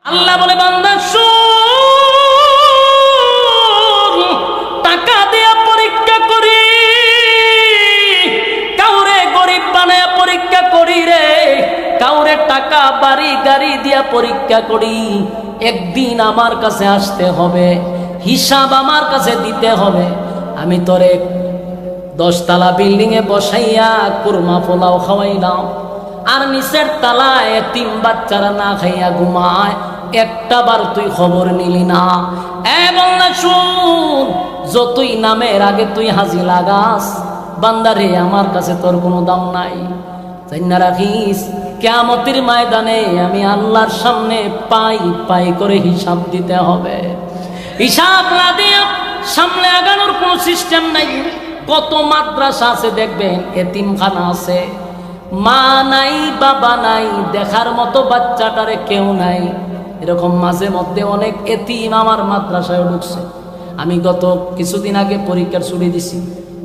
আল্লাহ বলে বান্দা শোন, টাকা দিয়া পরীক্ষা করি, কাউরে গরিব বানায় পরীক্ষা করি রে, কাউরে টাকা বাড়ি গাড়ি দিয়া পরীক্ষা করি। একদিন আমার কাছে আসতে হবে, হিসাব আমার কাছে দিতে হবে। আমি তোরে 10 তলা বিল্ডিং এ বসাইয়া কুরমা পোলাও খাওয়াইলাম, আর নিচের তালায় এতিম বাচ্চারা না খাইয়া ঘুমায়, একটা বার তুই খবর নিলি না। এবং না শুন, যতই নামের আগে তুই হাজি লাগাস, বান্দারে আমার কাছে তোর কোনো দাম নাই। জান্না রাখিস, কিয়ামতের ময়দানে আমি আল্লাহর সামনে পাই পাই করে হিসাব দিতে হবে। হিসাব না দিয়ে সামনে আগানোর কোনো সিস্টেম নাই। কত মাদ্রাসা আছে দেখবেন, এতিমখানা আছে, মা নাই বাবা নাই, দেখার মতো বাচ্চাটারে কেউ নাই। এরকম মাঝে মধ্যে অনেক এতিম আমার মাদ্রাসায় ঢুকছে। আমি গত কিছুদিন আগে পরীক্ষার ছুটি দিছি,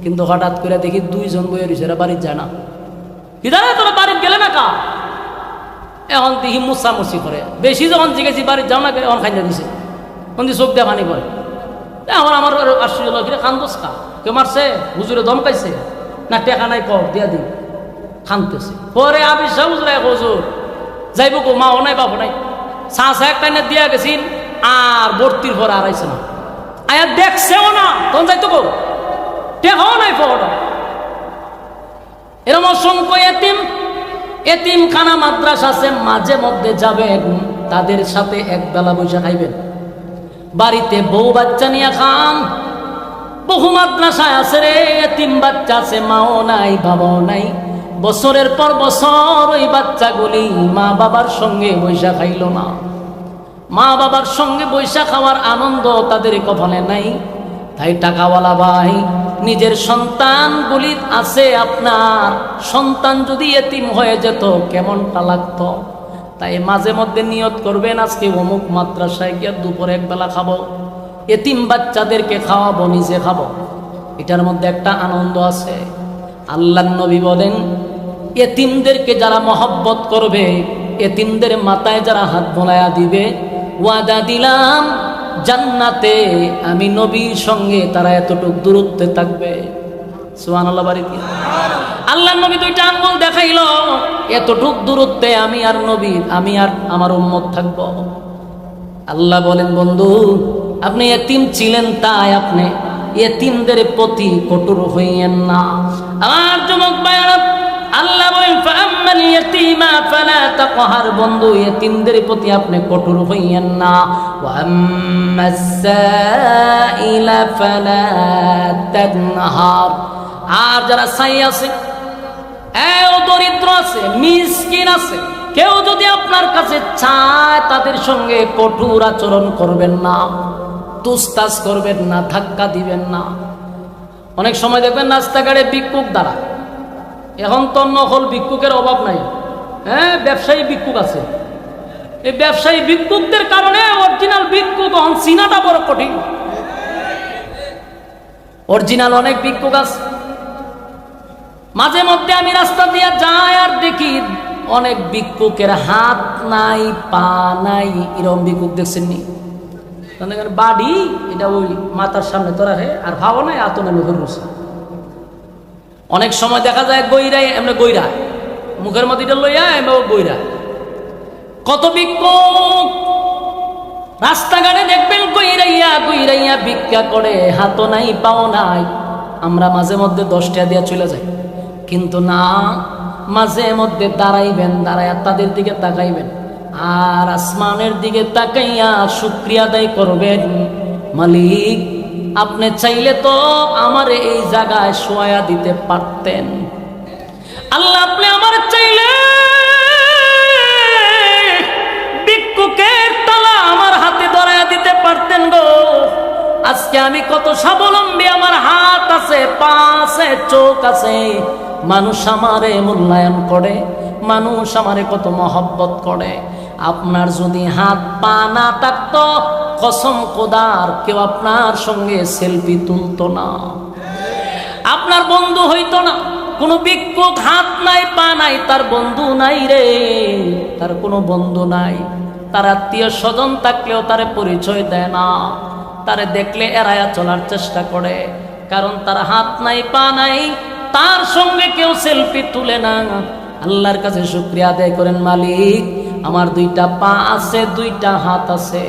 কিন্তু হঠাৎ করে দেখি 2 জন বইয়ে রয়েছে, এরা বাড়ির যায় না। কি জানে তোরা বাড়ির গেলে না কা? এখন দেখি মুসামুসি করে। বেশি যখন জিজ্ঞেসি বাড়ির যাও না, এখন খাইয়া দিছে, কোন চোখ দিয়ে পানি পড়ে। এখন আমার আশ্চর্য হলো, কিরে কান্দোস কা? কেউ মারছে? হুজুরে দমকাইছে না? টেকা নাই, কর দিয়া দিই, খানতেছে। পরে আবির হুজুর হুজুর যাইব গো, মাও নাই বাবু নাই, চা একটা দিয়া গেছিন, আর ভর্তির পরে আর আইছে না। আয়া দেখছেও না, তখন যাইতো গো, টেকাও নাই পড়া। এরকম অসংখ্য এতিমখানা মাদ্রাসা আছে, মাঝে মধ্যে যাবেন, তাদের সাথে একবেলা বসে খাইবেন। বাড়িতে বউ বাচ্চা নিয়ে খান। বহু মাদ্রাসায় আছে রে, এতিম বাচ্চা আছে, মাও নাই বাবাও নাই। বছরের পর বছর ওই বাচ্চাগুলি মা বাবার সঙ্গে বৈশা খাইল না। মা বাবার সঙ্গে বৈশা খাওয়ার আনন্দ তাদের কপালে নাই। তাই টাকাওয়ালা ভাই, নিজের সন্তানগুলি আছে, আপনার সন্তান যদি এতিম হয়ে যেত কেমনটা লাগতো। তাই মাঝে মধ্যে নিয়ত করবেন, আজকে অমুক মাদ্রাসায় গিয়ে দুপুরে একবেলা খাবো, এতিম বাচ্চাদেরকে খাওয়াবো, নিজে খাবো। এটার মধ্যে একটা আনন্দ আছে। আল্লাহর নবী বলেন, এতিমদেরকে যারা মহব্বত করবে, এতিমদের মাথায় যারা হাত বোলায়া দিবে, ওয়াদা দিলাম জান্নাতে আমি নবীর সঙ্গে তারা এতটুক দূরত্বে থাকবে। সুবহানাল্লাহ, বাড়িতে আল্লাহর নবী 2টা আঙ্গুল দেখাইল, এতটুক দূরত্বে আমি আর নবী, আমি আর আমার উম্মত থাকবো। আল্লাহ বলেন, বন্ধু আপনি এতিম ছিলেন, তাই আপনি এতিমদের প্রতি কঠোর হইয়েন না। আমার যুবক ভাইরা, আল্লাহ বলেন ফাআম্মাল ইয়াতীমা ফালা তাকহার, বন্ধু এতিমদের প্রতি আপনি কঠোর হইয়েন না। ওয়া আম্মাস সাইলা ফালা তানহার, আর যারা চাই আছে, দরিদ্র আছে, মিসকিন আছে, কেউ যদি আপনার কাছে চায়, তাদের সঙ্গে কঠোর আচরণ করবেন না, তুস্তাস করবেন না, ধাক্কা দিবেন না। অনেক সময় দেখবেন রাস্তাঘাটে ভিক্ষুক দ্বারা, এখন তো নকল ভিক্ষুকের অভাব নাই, ব্যবসায়ী ভিক্ষুক আছে। এই ব্যবসায়ী ভিক্ষুকদের কারণে অরিজিনাল ভিক্ষুক চিনাটা বড় কঠিন। অরিজিনাল অনেক ভিক্ষুক আছে। মাঝে মধ্যে আমি রাস্তা দিয়ে যাই আর দেখি অনেক ভিক্ষুকের হাত নাই, পা নাই। এরকম ভিক্ষুক দেখছেন নি? বাড়ি এটা ওই মাথার সামনে তো রাখে, আর ভাবো নাই এত নামে ঘুরছে। অনেক সময় দেখা যায় গইরাই, এমনি গইরা মুখের মধ্যে এটা লইয়া এমনি গইরা। কত ভিক্ষুক রাস্তাঘাটে দেখবেন গইরাইয়া গইরাইয়া ভিক্ষা করে, হাতও নাই পাও নাই। আমরা মাঝে মধ্যে 10 টাকা দিয়া চলে যাই, কিন্তু না, মাঝে মধ্যে দাঁড়াইবেন, দাঁড়াইয়া তাদের দিকে তাকাইবেন, আর আসমানের দিকে তাকাইয়া শুকরিয়া আদায় করবেন, মালিক আপনি চাইলে তো আমার এই জায়গায় শোয়া দিতে পারতেন। আল্লাহ আপনি আমার চাইলে ভিক্ষুকের তালা আমার হাতে ধরাইয়া দিতে পারতেন গো। আজকে আমি কত স্বাবলম্বী, আমার হাত আছে, পা আছে, চোখ আছে, মানুষ আমারে মূল্যায়ন করে, মানুষ আমারে কত মহব্বত করে। আপনার যদি হাত পা না থাকতো, কসম খোদার কেউ আপনার সঙ্গে সেলফি তুলতো না, আপনার বন্ধু হইতো না। কোনো ভিক্ষুক হাত নাই পা নাই, তার বন্ধু নাই রে, তার কোনো বন্ধু নাই। তার আত্মীয় স্বজন থাকলেও তারে পরিচয় দেয় না, তারে দেখলে এড়ায়া চলার চেষ্টা করে, কারণ তার হাত নাই পা নাই, তার সঙ্গে কেউ সেলফি তুলে না। আল্লাহর কাছে শুকরিয়া আদায় করেন, মালিক আমার 2টা পা আছে, 2টা হাত আছে,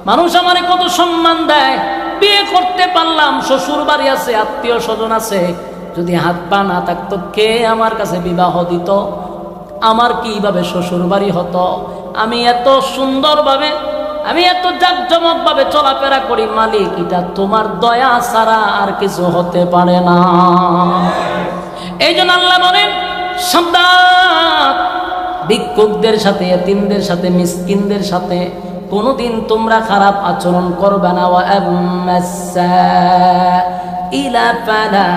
মানুষ আমারে কত সম্মান দেয়, বিয়ে করতে পারলাম, শ্বশুর বাড়ি আছে, আত্মীয় স্বজন আছে, যদি হাত পা না থাকতো কে আমার কাছে বিবাহ দিত, আমার কিভাবে শ্বশুর বাড়ি হতো, আমি এত সুন্দরভাবে, আমি এত জাঁকজমকভাবে চলাফেরা করি, মালিক এটা তোমার দয়া ছাড়া আর কিছু হতে পারে না। এই জন্য আল্লাহ বলেন, সাবধান, ভিক্ষুকদের সাথে, এতিমদের সাথে, মিসকিনদের সাথে কোনোদিন তোমরা খারাপ আচরণ করবে না। ওয়া আম্মাস-সাইলা ফালা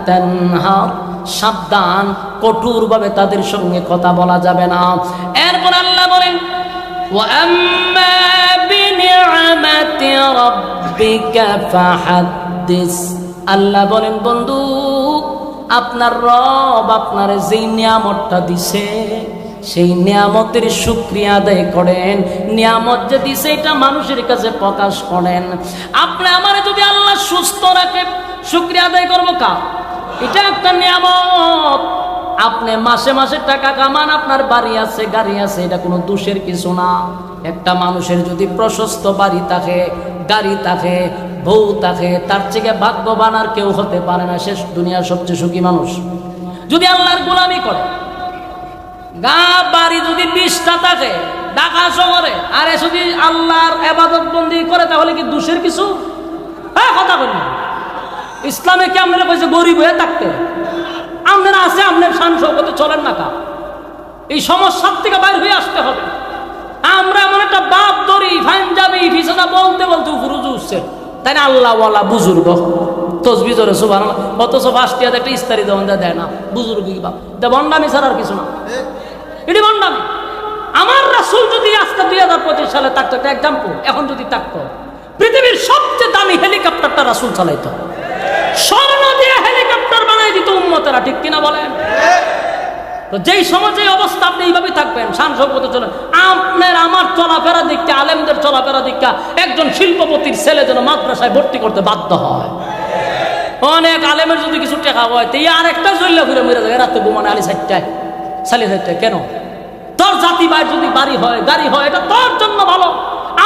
তানহার, সাবধান, কঠোরভাবে তাদের সঙ্গে কথা বলা যাবে না। এরপর আল্লাহ বলেন, ওয়া আম্মা বিনি'মাতি রাব্বিকা ফাহাদ্দিস, আল্লাহ বলেন বন্ধু, আপনার রব আপনার যেই নিয়ামতটা দিছে সেই নিয়ামতের শুকরিয়া আদায় করেন। নিয়ামত যে দিছে এটা মানুষের কাছে প্রকাশ করেন। আপনি আমার যদি আল্লাহ সুস্থ রাখে, শুকরিয়া আদায় করবো কা? এটা একটা নিয়ামত। আপনি মাসে মাসে টাকা কামান, আপনার বাড়ি আছে, গাড়ি আছে, এটা কোনো দোষের কিছু না। একটা মানুষের যদি প্রশস্ত বাড়ি থাকে, গাড়ি থাকে, বউ থাকে, তার থেকে ভাগ্যবান আর কেউ হতে পারে না। শেষ দুনিয়ার সবচেয়ে সুখী মানুষ যদি আল্লাহর গোলামি করে। গা বাড়ি যদি 20টা থাকে ঢাকা শহরে, আর যদি আল্লাহর ইবাদত বন্দি করে, তাহলে কি দোষের কিছু? হ্যাঁ, কথা বলুন। ইসলামে কি আপনারা কইছে গরিব হয়ে থাকতে? আপনারা আছে, আপনার শান শৌকতে চলেন না কা? এই সমস্যার থেকে বাইর হয়ে আসতে হবে। আমরা এমন একটা বাপ দড়ি পাঞ্জাবি ফিসাদা বলতে বলতে উপর উঠছে, তাই না? আল্লাহওয়ালা বুজুর্গ তসবি জোরে সুবহানাল্লাহ, অথচ 5 টাকা একটা ইস্তারি দেয় না, বুজুর্গ কি বাপ? এটা বন্ডামি ছাড়া আর কিছু না, এটি বন্ডামি। আমার রাসূল যদি আজকে 2025 সালে থাকতো, একটা এক্সাম্পল, এখন যদি থাকতো, পৃথিবীর সবচেয়ে দামি হেলিকপ্টারটা রাসূল চালাইতো, স্বর্ণ দিয়ে হেলিকপ্টার বানাই দিত উম্মতেরা, ঠিক কিনা বলেন? তো যেই সমাজে অবস্থা, আপনি এইভাবে থাকবেন, শান শৌকতে চলেন। আপনার আমার চলাফেরা দিকটা, আলেমদের চলাফেরা দিকটা, একজন শিল্পপতির ছেলে যেন মাদ্রাসায় ভর্তি করতে বাধ্য হয়। অনেক আলেমের যদি কিছু টাকা হয়, তো আরেকটা জল্লা ঘুরে মরে যায়, রাতে ঘুমানে আলি 4টায় সালি 4টায়। কেন? তোর জাতি ভাই যদি বাড়ি হয়, গাড়ি হয়, এটা তোর জন্য ভালো।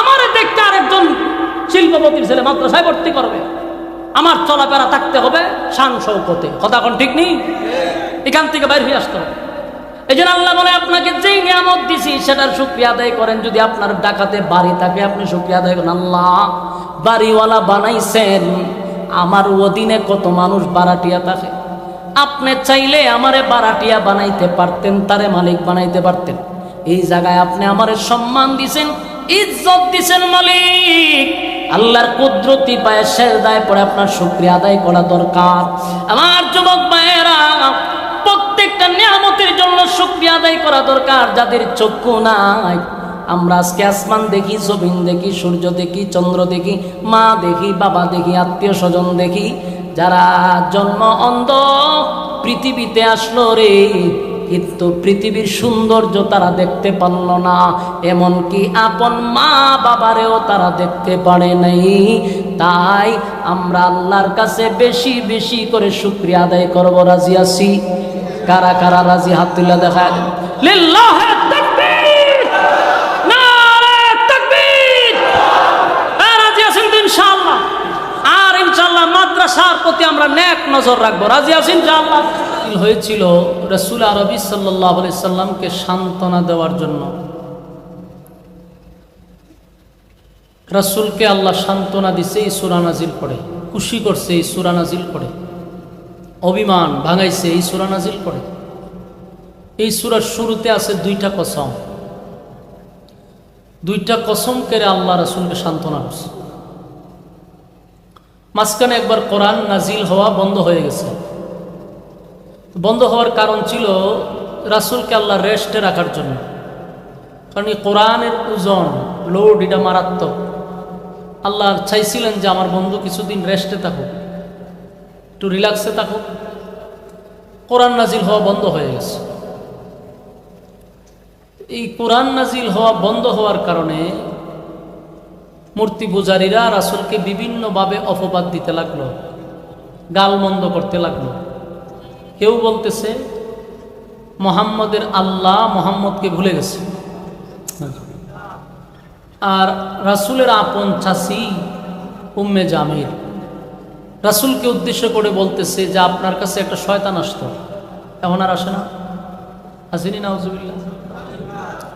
আমার দেখতে আরেকজন শিল্পপতির ছেলে মাদ্রাসায় ভর্তি করবে, আমার চলাফেরা থাকতে হবে শান শৌকতে। কথা কোন ঠিক নেই? এখান থেকে বাইরে হয়ে আসতে হবে। এই জন্য আল্লাহ বলে, আপনাকে যেই নিয়ামত দিছি সেটার শুকরিয়া আদায় করেন। যদি আপনার ঢাকাতে বাড়ি থাকে, আপনি শুকরিয়া আদায় করেন, আল্লাহ বাড়িওয়ালা বানাইছেন, আমার অধীনে কত মানুষ ভাড়াটিয়া থাকে। আপনি চাইলে আমারে ভাড়াটিয়া বানাইতে পারতেন, তারে মালিক বানাইতে পারতেন। এই জায়গায় আপনি আমারে সম্মান দিছেন, ইজ্জত দিছেন, মালিক। আল্লাহর কুদরতি পায়ে সেজদায় পড়ে আপনার শুকরিয়া আদায় করা দরকার। আমার যুবক ভাইয়েরা, প্রত্যেকটা নিয়ামতের জন্য শুকরিয়া আদায় করা দরকার। যাদের চক্ষু নাই, আমরা আজকে আসমান দেখি, জমিন দেখি, সূর্য দেখি, চন্দ্র দেখি, মা দেখি, বাবা দেখি, আত্মীয় স্বজন দেখি, যারা জন্ম অন্ধ পৃথিবীতে আসলো রে, কিন্তু পৃথিবীর সৌন্দর্য তারা দেখতে পারল না, এমনকি আপন মা বাবারেও তারা দেখতে পারে নাই। তাই আমরা আল্লাহর কাছে বেশি বেশি করে শুকরিয়া আদায় করব। রাজি আছি? কারা কারা রাজি? হাত তুলে দেখা। লিল্লাহি তাকবীর, নারে তাকবীর। রাজি আছেন তো ইনশাআল্লাহ? আর ইনশাআল্লাহ মাদ্রাসার প্রতি আমরা নেক নজর রাখবো। রাজি আছেন ইনশাআল্লাহ? হয়েছিল রাসূল আরবি সাল্লাল্লাহু আলাইহি সাল্লামকে সান্ত্বনা দেওয়ার জন্য। রাসূলকে আল্লাহ সান্ত্বনা দিছে এই সূরা নাজিল করে, খুশি করছে এই সূরা নাজিল করে, অভিমান ভাঙাইছে এই সূরা নাজিল করে। এই সূরার শুরুতে আছে 2টা কসম। 2টা কসম করে আল্লাহ রাসূলকে সান্ত্বনা করছে। মাঝখানে একবার কোরআন নাজিল হওয়া বন্ধ হয়ে গেছে। বন্ধ হওয়ার কারণ ছিল রাসূলকে আল্লাহ রেস্টে রাখার জন্য। কারণ এই কোরআনের ওজন, লোড, এটা মারাত্মক। আল্লাহ চাইছিলেন যে আমার বন্ধু কিছুদিন রেস্টে থাকুক, একটু রিল্যাক্সে থাকুক। কোরআন নাজিল হওয়া বন্ধ হয়ে গেছে। এই কোরআন নাজিল হওয়া বন্ধ হওয়ার কারণে মূর্তি পূজারীরা রাসূলকে বিভিন্নভাবে অপবাদ দিতে লাগলো, গালমন্দ করতে লাগলো। কেউ বলতেছে মুহাম্মদের আল্লাহ মুহাম্মদকে ভুলে গেছে, আর রাসূলের আপন চাচি উম্মে জামিল রাসূলকে উদ্দেশ্য করে বলতেছে যে আপনার কাছে একটা শয়তান আসতো, এখন আর আসে না। আসেনি নাউজুবিল্লাহ।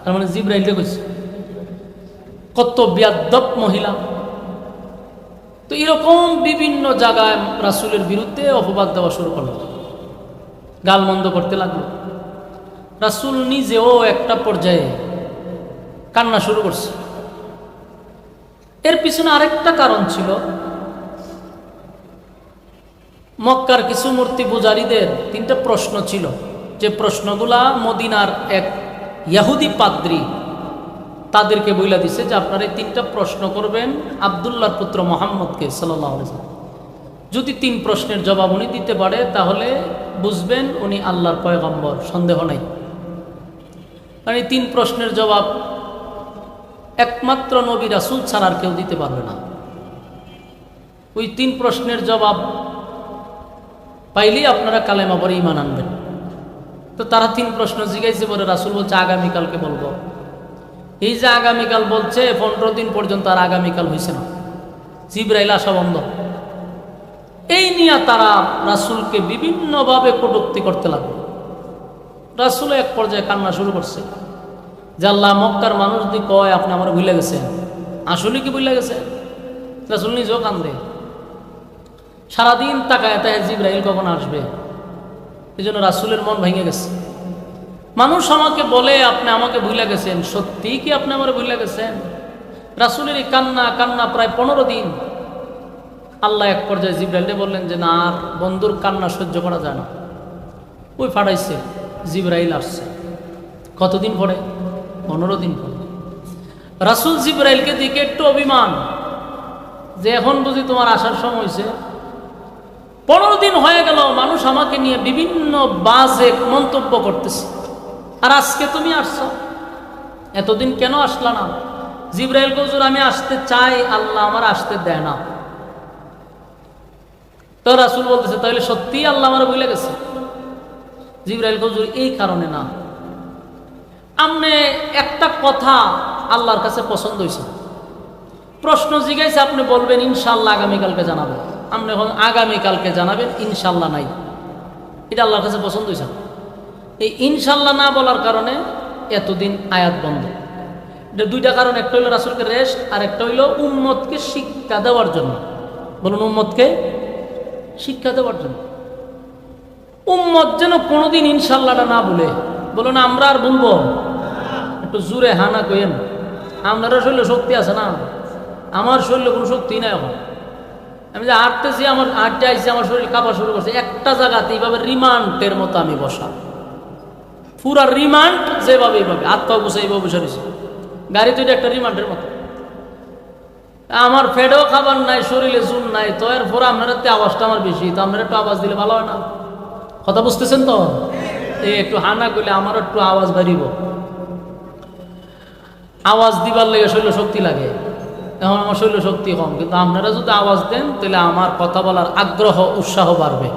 তার মানে জিবরাইলকে কইছে। কত বিয়াদ্দব মহিলা। তো এরকম বিভিন্ন জায়গায় রাসূলের বিরুদ্ধে অপবাদ দেওয়া শুরু করলো, গালমন্দ করতে লাগলো। রাসূল নিজেও একটা পর্যায়ে কান্না শুরু করছে। এর পিছনে আরেকটা কারণ ছিল, মক্কার কিছু মূর্তি পূজারীদের 3টা প্রশ্ন ছিল, যে প্রশ্নগুলা মদিনার এক ইহুদি পাদ্রী তাদেরকে বইলা দিছে যে আপনারা এই 3টা প্রশ্ন করবেন আব্দুল্লাহর পুত্র মুহাম্মদকে সাল্লাল্লাহু আলাইহি ওয়াসাল্লাম। যদি 3 প্রশ্নের জবাব উনি দিতে পারে তাহলে বুঝবেন উনি আল্লাহর পয়গম্বর, সন্দেহ নাই। কারণ এই 3 প্রশ্নের জবাব একমাত্র নবী রাসূল ছাড়া আর কেউ দিতে পারবে না। ওই 3 প্রশ্নের জবাব পাইলেই আপনারা কালেমা পড়ে ঈমান আনবেন। তো তারা 3 প্রশ্ন জিজ্ঞাসা করে, রাসূল বলছে আগামীকালকে বলবো। এই যে আগামীকাল বলছে, 15 দিন পর্যন্ত আর আগামীকাল হয়েছে না, জিবরাইল আসা বন্ধ। এই নিয়ে তারা রাসূলকে বিভিন্নভাবে কটূক্তি করতে লাগলো। রাসূল এক পর্যায়ে কান্না শুরু করছে যে আল্লাহ, মক্কার মানুষ যদি কয় আপনি আমার ভুলে গেছেন, আসলে কি ভুলে গেছে? রাসূল নিজেও কান্দে। সারাদিন তাকায় তাকায় জিবরাইল কখন আসবে, এই জন্য রাসূলের মন ভেঙে গেছে। মানুষ আমাকে বলে আপনি আমাকে ভুলে গেছেন, সত্যি কি আপনি আমার ভুলে গেছেন? রাসূলের এই কান্না কান্না প্রায় 15 দিন। আল্লাহ এক পর্যায়ে জিবরাইলকে বললেন যে না, আর বন্ধুর কান্না সহ্য করা যায় না। ওই ফাটাইছে, জিবরাইল আসছে। কতদিন পরে? 15 দিন পরে। রাসূল জিবরাইলকে দিকে একটু অভিমান যে এখন বুঝি তোমার আসার সময় হয়েছে। 15 দিন হয়ে গেল, মানুষ আমাকে নিয়ে বিভিন্ন বাজে মন্তব্য করতেছে, আর আজকে তুমি আসছো, এতদিন কেন আসলা না? জিবরাইল হুজুর আমি আসতে চাই, আল্লাহ আমার আসতে দেয় না। তো রাসূল বলতেছে তাহলে সত্যি আল্লাহ আমার ভুলে গেছে? জিবরাইল হুজুর এই কারণে না, আপনি একটা কথা আল্লাহর কাছে পছন্দ হয়েছে, প্রশ্ন জিজ্ঞাসা আপনি বলবেন ইনশাআল্লাহ আগামীকালকে জানাবেন, আপনি এখন আগামীকালকে জানাবেন, ইনশাআল্লাহ নাই, এটা আল্লাহর কাছে পছন্দ হয়েছে। এই ইনশাআল্লাহ না বলার কারণে এতদিন আয়াত বন্ধ। এটা 2টা কারণ, একটা হইল রাসূলকে রেস্ট, আর একটা হইল উম্মতকে শিক্ষা দেওয়ার জন্য। বলুন, উম্মতকে শিক্ষা দেওয়ার জন্য। উম্মত যেন কোনোদিন ইনশাআল্লাহটা না বলে। বলুন আমরা আর বলবো? একটু জোরে হানা কইেন। আপনারা শরীরে শক্তি আছে না? আমার শরীরে কোনো শক্তি নাই। এখন আমি যে হাঁটতেছি, আমার হাঁটতে আইছি, আমার শরীর কাঁপা শুরু করছে। একটা জায়গাতে এইভাবে রিমান্ডের মতো আমি বসা, পুরা রিমান্ড যেভাবে এইভাবে হাত পা বসে এইভাবে বসে রয়েছে। গাড়ি তো এটা একটা রিমান্ডের মতো। আমার ফেডেও খাবার নাই, শরীরে জুন নাই, তো এরপরে আপনারা আওয়াজটা আমার বেশি, তো আপনারা একটু আওয়াজ দিলে ভালো হয় না? কথা বুঝতেছেন তো? এই একটু হানা করলে আমারও একটু আওয়াজ বাড়িব। আওয়াজ দিবার লেগে শরীর শক্তি লাগে, এখন আমার শরীর শক্তি কম, কিন্তু আপনারা যদি আওয়াজ দেন তাহলে আমার কথা বলার আগ্রহ উৎসাহ বাড়বে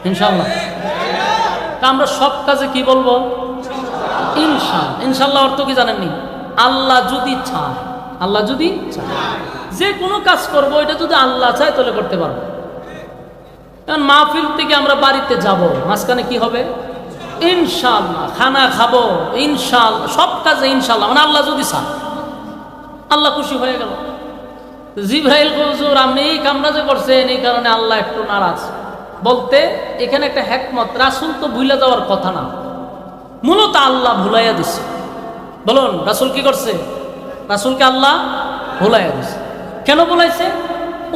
ইনশাআল্লাহ। তা আমরা সব কাজে কি বলবো? ইনশাআল্লাহ। ইনশাআল্লাহ অর্থ কি জানেননি? আল্লাহ যদি চায়, আল্লাহ যদি চায়, যে কোনো কাজ করবো এটা যদি আল্লাহ চায় তাহলে করতে পারবো। কারণ মাহফিল থেকে আমরা বাড়িতে যাব, মাঝখানে কি হবে? ইনশাআল্লাহ। খানা খাবো ইনশাআল্লাহ, সব কাজে ইনশাআল্লাহ, মানে আল্লাহ যদি চায়। আল্লাহ খুশি হয়ে গেল। জিবরাইল হুজুর আপনি এই কামরা যে করছেন এই কারণে আল্লাহ একটু নারাজ। বলতে এখানে একটা হিকমত, রাসূল তো ভুলে যাওয়ার কথা না, মূলত আল্লাহ ভুলাইয়া দিছে। বলুন রাসূল কি করছে? রাসূলকে আল্লাহ ভুলাইয়া দিছে। কেন ভুলাইছে?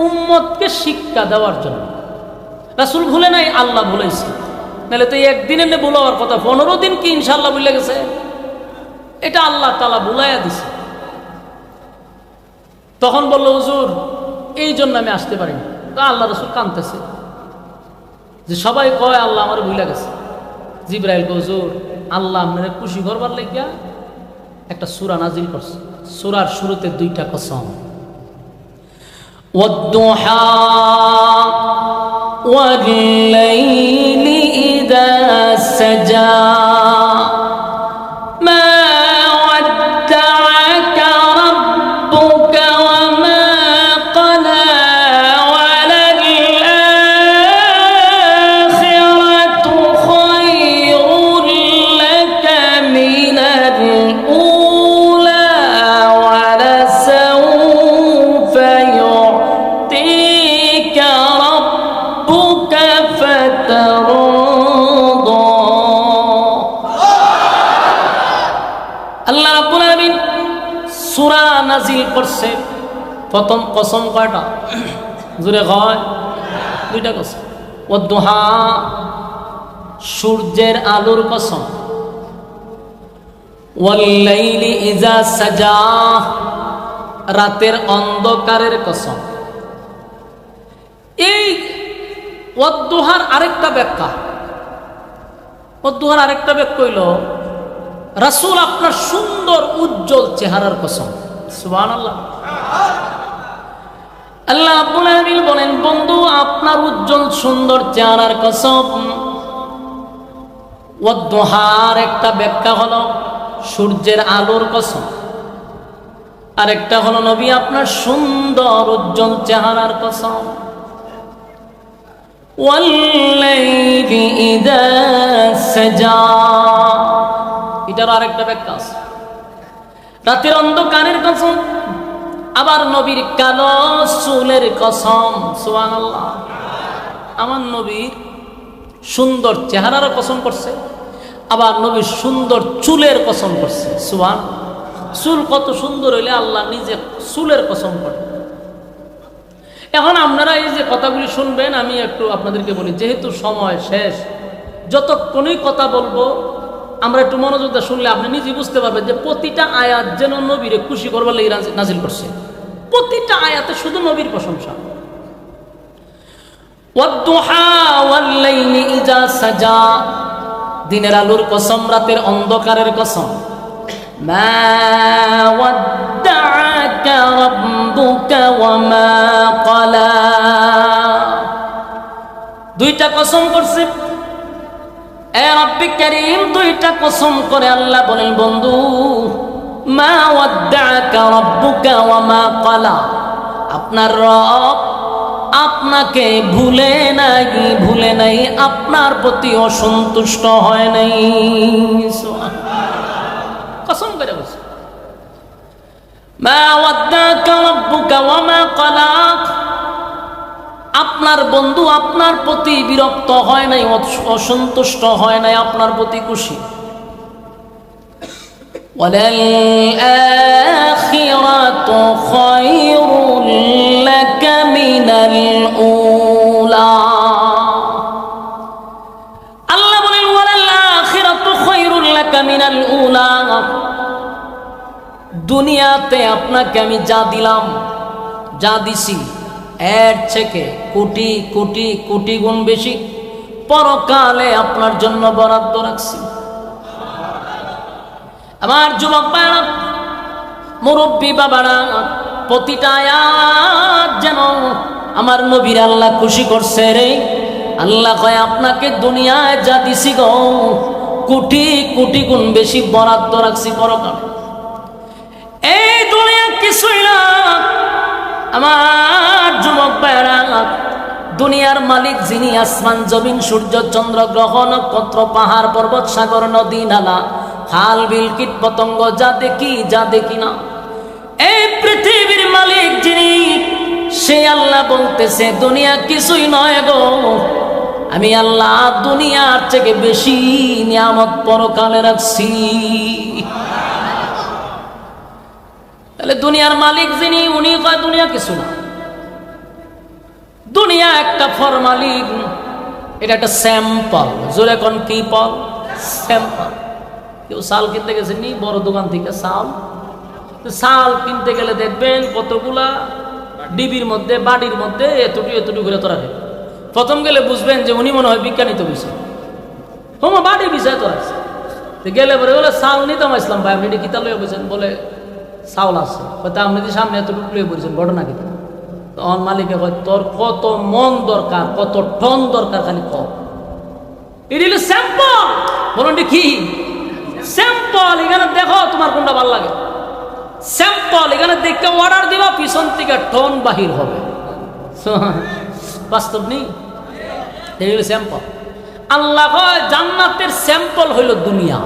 উম্মতকে শিক্ষা দেওয়ার জন্য। রাসূল ভুলে নাই, আল্লাহ ভুলাইছে। নাহলে তো একদিনে নে ভুলাওয়ার কথা, 15 দিন কি ইনশাআল্লাহ ভুলে গেছে? এটা আল্লাহ তাআলা ভুলাইয়া দিছে। তখন বলল হুজুর এই জন্য আমি আসতে পারিনি। তো আল্লাহ রাসূল কাঁদতেছে যে সবাই কয় আল্লাহ আমার ভুলে গেছে। জিবরাইল হুজুর আল্লাহ আপনারা খুশি করবার লাগিয়া একটা সূরা নাজিল করছে। সূরার শুরুতে দুইটা কসম, ওয়াদ-দুহা ওয়াল-লাইলি ইযা সাজা মা ওয়াদ্দা'আকা রাব্বুকা ওয়া মা ক্বালা ওয়ালাল-আখিরাতু খায়রুল লাকা মিনাল উলা ওয়ালাসাউফা ইউ'তিকা রাব্বুকা ফাতারদা। আল্লাহ রাব্বুল আলামিন সূরা নাজিল করছে। প্রথম কসম কয়টা? জোরে কয়, দুইটা কসম। ওয়াদ-দুহা সূর্যের আলোর কসম, ওয়াল-লাইলি ইযা সাজা রাতের অন্ধকারের কসম। এই ওয়াদ-দুহার আরেকটা ব্যাখ্যা, ওয়াদ-দুহার আরেকটা ব্যাখ্যা হইল রাসূল আপনার সুন্দর উজ্জ্বল চেহারার কসম। সুবহানাল্লাহ। আল্লাহ রাব্বুল আলামিন বলেন, বন্ধু আপনার উজ্জ্বল সুন্দর চেহারার কসম। ওয়াদ-দুহার একটা ব্যাখ্যা হলো সূর্যের আলোর কসম, আরেকটা হলো নবী আপনার সুন্দর উজ্জ্বল চেহারার কসম। ওয়াল-লাইলি ইযা সাজা এটার আরেকটা ব্যাখ্যা আছে, রাতের অন্ধকারের কসম। আবার নবীর কালো চুলের কসম। সুবহানাল্লাহ। আমার নবীর সুন্দর চেহারার কসম করছে, আবার নবীর সুন্দর চুলের কসম করছে। সুবহান। চুল কত সুন্দর হইলে আল্লাহ নিজে চুলের কসম করে। এখন আপনারা এই যে কথাগুলি শুনবেন, আমি একটু আপনাদেরকে বলি, যেহেতু সময় শেষ, যতক্ষণই কথা বলবো আমরা একটু মনোযোগ দিয়ে শুনলে আপনি নিজেই বুঝতে পারবেন যে প্রতিটা আয়াত যেন নবীরে খুশি করবার লাগি নাজিল করছে। প্রতিটা আয়াতে শুধু নবীর প্রশংসা। ওয়াদ-দুহা ওয়াল-লাইলি ইযা সাজা দিনের আলোর কসম, রাতের অন্ধকারের কসম। মা ওয়াদ্দা'আকা রাব্বুকা ওয়া মা ক্বালা দুইটা কসম করছে। এ রব্বি কারীম দুইটা কসম করে আল্লাহ বলেন, বন্ধু মা ওয়াদ্দা'আকা রাব্বুকা ওয়া মা ক্বালা আপনার রব আপনাকে ভুলে নাই, আপনার প্রতি অসন্তুষ্ট হয় নাই। কসম করে বলছে, মা ওয়াদ্দা'আকা রাব্বুকা ওয়া মা ক্বালা আপনার বন্ধু আপনার প্রতি বিরক্ত হয় নাই, অসন্তুষ্ট হয় নাই, আপনার প্রতি খুশি। ওয়ালাল আখিরাতু খায়রুল লাকা মিনাল উলা আল্লাহ বলেন, ওয়ালাল আখিরাতু খায়রুল লাকা মিনাল উলা দুনিয়াতে আপনাকে আমি যা দিলাম, যা দিছি, এর থেকে কোটি কোটি কোটি গুণ বেশি পরকালে আপনার জন্য বরাদ্দ রাখছি। আমার যুবক ভাইরা, মুরব্বী বাবারা, প্রতিটা আয়াত যেন আমার নবীর আল্লাহ খুশি করছে রে। আল্লাহ কয় আপনাকে দুনিয়ায় যা দিছি গো, কোটি কোটি গুণ বেশি বরাদ্দ রাখছি পরকালে। এই দুনিয়া কিছুই না আমার যুবক ভাইরা। দুনিয়ার মালিক যিনি, আসমান জমিন সূর্য চন্দ্র গ্রহ নক্ষত্র পাহাড় পর্বত সাগর নদী নালা খাল বিল কীট পতঙ্গ, যা দেখি যা দেখি না, এই পৃথিবীর মালিক যিনি, সে আল্লাহ বলতেছে দুনিয়া কিছুই নয় গো, আমি আল্লাহ দুনিয়ার থেকে বেশি নিয়ামত পরকালে রাখছি। তাহলে দুনিয়ার মালিক যিনি, উনি কয় দুনিয়া কিছু না, দুনিয়া একটা ফরমালিন, এটা একটা স্যাম্পল। জোরে কোন কি পল? স্যাম্পল। কেউ চাল কিনতে গেছেন নি বড় দোকান থেকে? চাল কিনতে গেলে দেখবেন কতগুলা ডিবির মধ্যে বাড়ির মধ্যে এতটুকু এতটুকু করে তোরা রাখে। প্রথম গেলে বুঝবেন যে উনি মনে হয় বিজ্ঞানী তো বিষয়, তোমার বাড়ি বিষয় তো আছে। গেলে পরে বলে চাউল নিতাম ইসলাম ভাই, আপনি কিতা লইয়া বলছেন? বলে চাউল আছে। হয়তো আপনি যে সামনে এত লুয়ে পড়েছেন, ঘটনা কিতা? তখন মালিকে কয় তোর কত মন দরকার, কত টন দরকার, খালি কম। এটি হলো স্যাম্পল। বলুন কি স্যাম্পল? এখানে দেখো তোমার কোনটা ভালো লাগে। স্যাম্পল এখানে দেখে অর্ডার দিবা, পিছন থেকে টন বাহির হবে। বাস্তব নেই, এই হলো স্যাম্পল। আল্লাহ কয় জান্নাতের স্যাম্পল হইল দুনিয়া।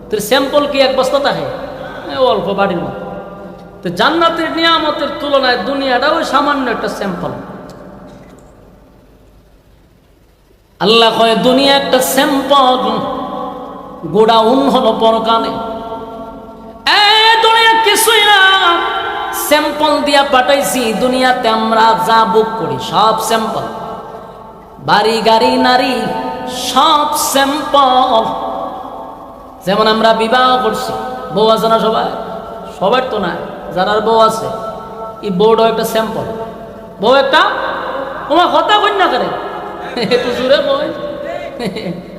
তোর স্যাম্পল কি এক বস্তা থাকে? অল্প বাড়ির মতো। তো জান্নাতের নিয়ামতের তুলনায় দুনিয়াটা ওই সামান্য একটা স্যাম্পল। আল্লাহ কয় দুনিয়া একটা স্যাম্পল, গোডাউন হলো পরকালে। দুনিয়া কিছুই না, স্যাম্পল দিয়া পাঠাইছি। দুনিয়াতে আমরা যা বুক করি সব স্যাম্পল, বাড়ি গাড়ি নারী সব স্যাম্পল। যেমন আমরা বিবাহ করছি, বউ আছে না সবাই? সবার তো না, যারা বউ আছে এই বউটাও একটা স্যাম্পল। বউ একটা, তোমার কথা কই না করে একটু জুড়ে বই,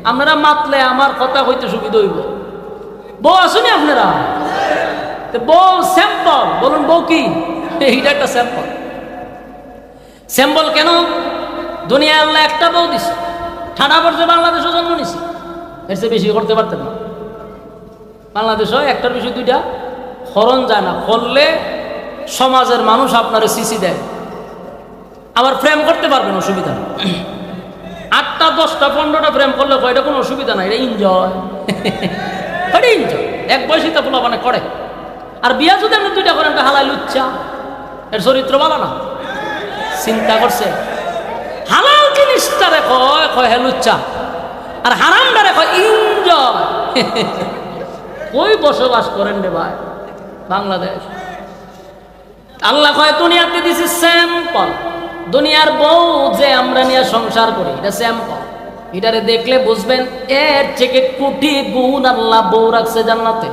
আপনারা মাতলে আমার কথা হইতে সুবিধা হইব। বউ আসুনি আপনারা? বউ স্যাম্পল। বলুন বউ কি? এইটা একটা স্যাম্পল। স্যাম্পল কেন? দুনিয়া আল্লাহ একটা বউ দিছে। ঠান্ডা পড়ছে, বাংলাদেশও জন্ম নিছে, এর চেয়ে বেশি করতে পারতেন না। বাংলাদেশও একটার বেশি দুইটা হরণ যায় না, করলে সমাজের মানুষ আপনার সিসি দেয়। আবার প্রেম করতে পারবেন, অসুবিধা নেই। 8টা 10টা 15টা প্রেম করলে এটা কোনো অসুবিধা নাই, এটা এনজয়। এটা এনজয়, এক বয়সিতা পোলা মানে করে। আর বিয়া যদি আপনি 2টা করেন, হালাই লুচ্চা, এর চরিত্র ভালো না। চিন্তা করছে হালাল জিনিসটা রেখো হে লুচ্চা, আর হারামটা রেখো এনজয়। কই বসবাস করেন রে ভাই বাংলাদেশ? আল্লাহ কয় দুনিয়াতে দিছি স্যাম্পল। দুনিয়ার বউ যে আমরা নিয়ে সংসার করি, এটা স্যাম্পল। এটারে দেখলে বুঝবেন এর থেকে কোটি গুণ আল্লাহ বউ রাখছে জান্নাতে।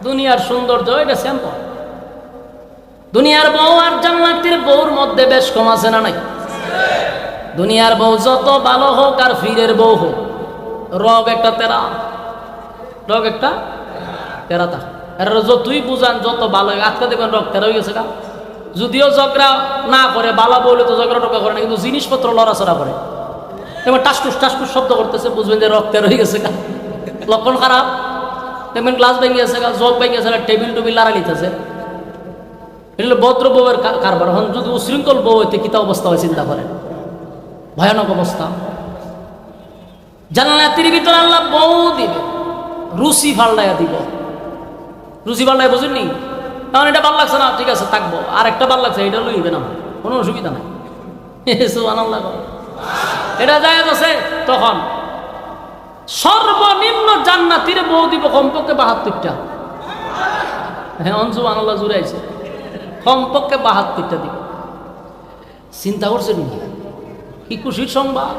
দুনিয়ার সৌন্দর্য এটা স্যাম্পল। দুনিয়ার বউ আর জান্নাতের বউর মধ্যে বেশ কম আছে না নাই? দুনিয়ার বউ যত ভালো হোক আর ফিরের বউ হোক, রগ একটা তেরা, রগ একটা তেরাতা। এর যতই বুঝান যত ভালো, আজকে দেখবেন রগ তেরা হয়ে গেছে। যদিও ঝগড়া না করে, বালা বলে তো ঝগড়া টগড়া করে না, কিন্তু জিনিসপত্র লড়াচড়া করে। এবার টাসকুস টাসকুস শব্দ করতেছে, বুঝবেন যে রগ তেরা হয়ে গেছে। লক্ষণ খারাপ। দেখবেন গ্লাস ভেঙে গেছে, জগ ভেঙে গেছে, টেবিল টুবিল লড়া নিতেছে। এটা ভদ্র বউয়ের কারবার। এখন যদি উশৃঙ্খল বউ হইতে কিতা অবস্থা হয় চিন্তা করেন, ভয়ানক অবস্থা। জান্নাতের ভিতরে আল্লাহ বউ দিবে, রুচি ফাল্টাইয়া দিব। রুচি ফাল্টাই বুঝেননি? কারণ এটা ভাল লাগছে না, ঠিক আছে থাকবো, আর একটা ভাল লাগছে, এটা লইবে না, কোনো অসুবিধা নাই। সুবহানাল্লাহ, এটা জায়েজ আছে। তখন সর্বনিম্ন জান্নাতের বউ দিব কমপক্ষে 72টা। হ্যাঁ, সুবহানাল্লাহ জুড়ে আইছে, কমপক্ষে 72টা দিব। চিন্তা করছেন কি খুশির সংবাদ!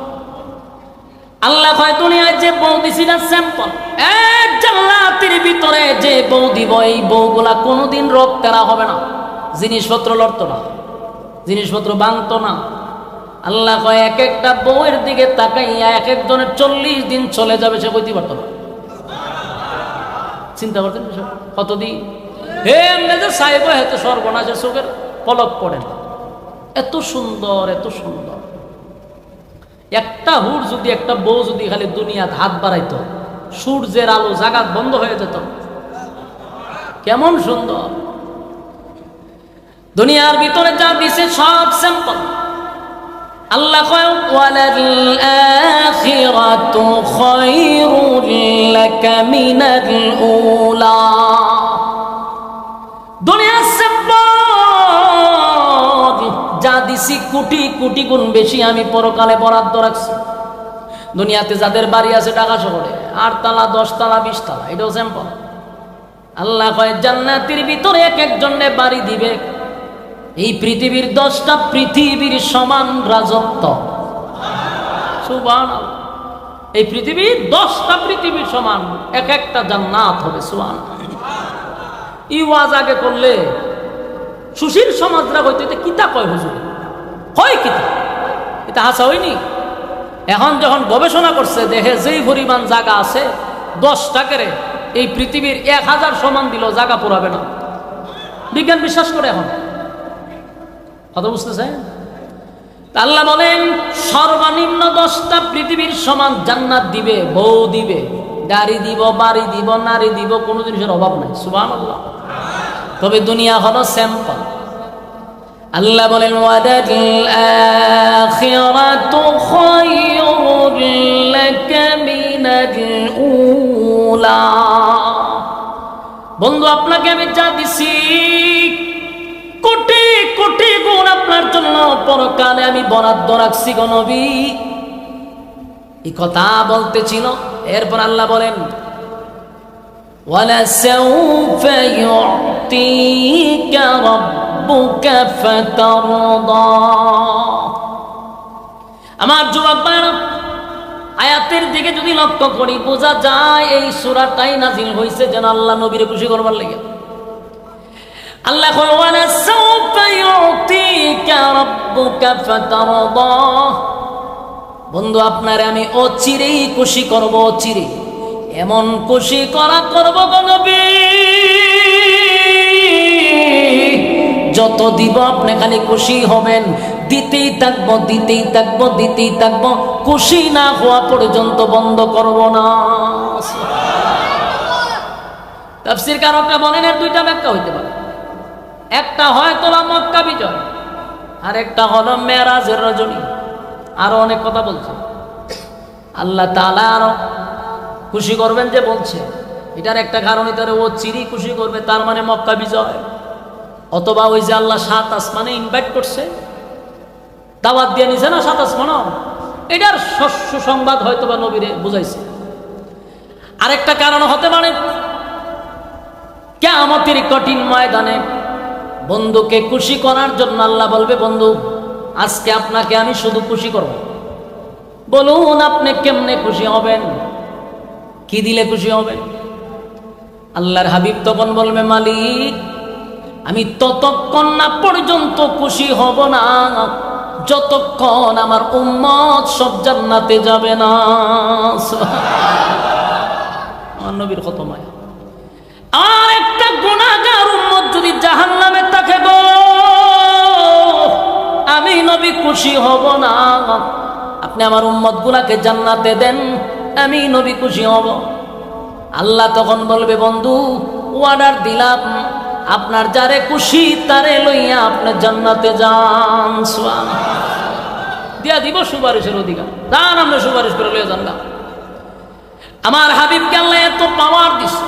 আল্লাহ কয় দুনিয়ায় যে বউ দিছি না স্যাম্পল, জান্নাতের ভিতরে যে বউ দিব এই বউগুলা কোনোদিন রোগ তেরা হবে না, জিনিসপত্র লড়তো না, জিনিসপত্র ভাঙতো না। আল্লাহ কয় এক একটা বউয়ের দিকে তাকাইয়া এক একজনের 40 দিন চলে যাবে, সে কইতে পারতো না। চিন্তা করতেন কতদিন? হে এমনি যে সাহেব হেতু সর্বনাশের চোখের পলক পড়ে না। এত সুন্দর, এত সুন্দর একটা হুর। যদি একটা বউ যদি খালি দুনিয়াতে হাত বাড়াইতো, সূর্যের আলো জাগাত বন্ধ হয়ে যেত। কেমন সুন্দর! দুনিয়ার ভিতরে যা দিছে সব স্যাম্পল। আল্লাহ কয় ওয়ালাল আখিরাতু খায়রুল লাকা মিনাল উলা। দুনিয়ার স্যাম্পল যা দিছি কোটি কোটি গুণ বেশি আমি পরকালে বরাদ্দ রাখছি। দুনিয়াতে যাদের বাড়ি আছে ঢাকা শহরে 8 তলা 10 তলা 20 তলা, এটাও স্যাম্পল। আল্লাহ কয় জান্নাতের ভিতরে এক একজনে বাড়ি দিবে এই পৃথিবীর 10টা পৃথিবীর সমান রাজত্ব। সুবহানাল্লাহ, এই পৃথিবীর 10টা পৃথিবীর সমান এক একটা জান্নাত হবে। সুবহানাল্লাহ। ই ওয়াজ আগে করলে সুশীল সমাজরা হইতে কিতা কয় হুজুর, হয় কিতা, এটা হাসা হয়নি। এখন যখন গবেষণা করছে দেখে যেই পরিমাণ জায়গা আছে 10 টাকারে এই পৃথিবীর 1000 সমান দিল জায়গা পুরাবে না। বিজ্ঞান বিশ্বাস করে এখন। কথা বুঝতেছে? আল্লাহ বলেন সর্বনিম্ন 10টা পৃথিবীর সমান জান্নাত দিবে, বউ দিবে, গাড়ি দিব, বাড়ি দিব, নারী দিব, কোনো জিনিসের অভাব নাই। সুবহানাল্লাহ। তবে দুনিয়া হলো স্যাম্পল। আল্লাহ বলেন ওয়াদাল আখিরাতু খায়রুল লাকা মিনাল উলা। বন্ধু আপনাকে আমি যা দিছি কোটি কোটি গুণ আপনার জন্য পরকালে আমি বরাদ্দ রাখছি গো নবী। এই কথা বলতেছিল। এরপর আল্লাহ বলেন ওয়ালা সাউফা ইউতিকা রাব্বুকা ফাতারদা। আমার যুবক ভাইরা, আয়াতের দিকে যদি লক্ষ্য করি বোঝা যায় এই সূরাটাই নাজিল হয়েছে যেন আল্লাহ নবীরে খুশি করবার লাগে। আল্লাহ কয় ওয়ালা সাউফা ইউতিকা রাব্বুকা ফাতারদা। বন্ধু আপনারে আমি অচিরেই খুশি করব, অচিরে এমন খুশি করা করব গো নবী, যত দিব আপনি খালি খুশি হবেন। দিতেই থাকবো, দিতেই থাকবো, দিতেই থাকবো, খুশি না হওয়া পর্যন্ত বন্ধ করব না। তাফসীর কারকরা বলেন এর দুইটা ব্যাখ্যা হইতে পারে। একটা হয়তো মক্কা বিজয়, আর একটা হলো মেরাজের রজনী। আরো অনেক কথা বলছে আল্লাহ তাআলা, আরো খুশি করবেন যে বলছে এটার একটা কারণ এটারে ও চিরি খুশি করবে, তার মানে মক্কা বিজয়। অথবা ওই যে আল্লাহ 7 আসমানে ইনভাইট করছে, দাওয়াত দিয়ে নিছে না 7 আসমানও, এটার সুসংবাদ হয়তো বা নবীরে বুঝাইছে। আরেকটা কারণ হতে পারে কিয়ামতের কঠিন ময়দানে বন্ধুকে খুশি করার জন্য আল্লাহ বলবে বন্ধু আজকে আপনাকে আমি শুধু খুশি করব। বলুন আপনি কেমনে খুশি হবেন, কি দিলে খুশি হবেন? আল্লাহর হাবিব তখন বলবে মালিক আমি ততক্ষণ না পর্যন্ত খুশি হব না যতক্ষণ আমার উম্মত সব জান্নাতে যাবে না। আমার নবীর কত মায়া। আর একটা গুনাহগার উম্মত যদি জাহান্নামে থাকে গো, আমি নবী খুশি হব না। আপনি আমার উম্মত গুলাকে জান্নাতে দেন, আমি নবী খুশি হব। আল্লাহ তখন বলবে বন্ধু অর্ডার দিলাম, আপনার যারে খুশি তারে লইয়া আপনি জান্নাতে যান। সুবহানাল্লাহ। দিয়া দিব সুপারিশের অধিকার, তার আমরা সুপারিশ করে লইয়া যান। আমার হাবিবকে আল্লাহ এত পাওয়ার দিছে